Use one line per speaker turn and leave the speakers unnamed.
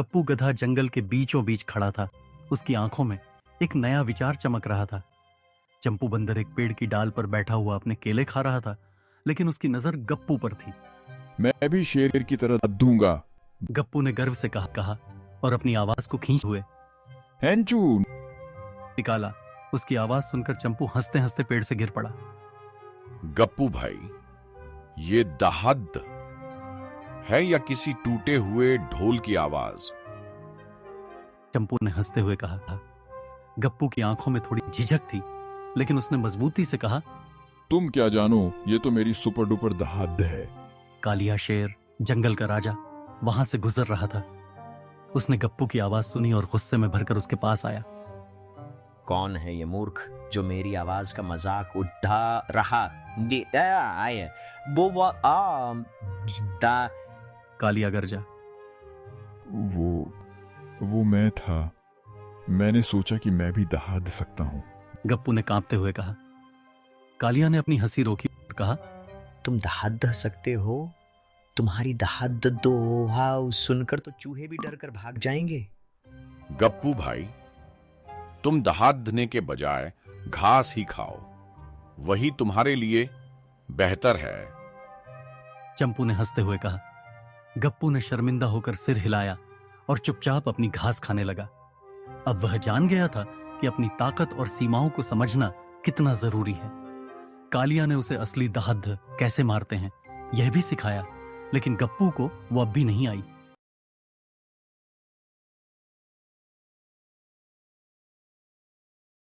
गप्पू गधा जंगल के बीचों बीच खड़ा था। उसकी आंखों में एक नया विचार चमक रहा था। चंपू बंदर एक पेड़ की डाल पर बैठा हुआ अपने केले खा रहा था, लेकिन उसकी नजर गप्पू पर थी।
मैं भी शेर की तरह दूंगा।
गप्पू ने गर्व से कहा और अपनी आवाज को खींच हुए
हेंचू
निकाला। उसकी आवाज सुनकर चंपू हंसते हंसते पेड़ से गिर पड़ा।
गप्पू भाई, ये दहद है या किसी टूटे हुए ढोल की आवाज?
चंपू ने हंसते हुए कहा। गप्पू की आंखों में थोड़ी झिझक थी, लेकिन उसने मजबूती से कहा,
तुम क्या जानो, ये तो मेरी सुपर डुपर दहाद है।
कालिया शेर, जंगल का राजा, वहां से गुजर रहा था। उसने गप्पू की आवाज सुनी और गुस्से में भरकर उसके पास आया।
कौन है ये मूर्ख जो मेरी आवाज का मजाक उड़ा रहा?
कालिया गरजा।
वो मैं था। मैंने सोचा कि मैं भी दहाद सकता हूँ।
गप्पू ने कांपते हुए कहा। कालिया ने अपनी हंसी रोकी और कहा,
तुम दहाड़ सकते हो? तुम्हारी दहाड़ दोहाव सुनकर तो चूहे भी डर कर भाग जाएंगे।
गप्पू भाई, तुम दहाड़ने के बजाय घास ही खाओ, वही तुम्हारे लिए बेहतर है।
चंपू ने हंसते हुए कहा। गप्पू ने शर्मिंदा होकर सिर हिलाया और चुपचाप अपनी घास खाने लगा। अब वह जान गया था कि अपनी ताकत और सीमाओं को समझना कितना जरूरी है। कालिया ने उसे असली दहद कैसे मारते हैं यह भी सिखाया, लेकिन गप्पू को वो अब भी नहीं आई।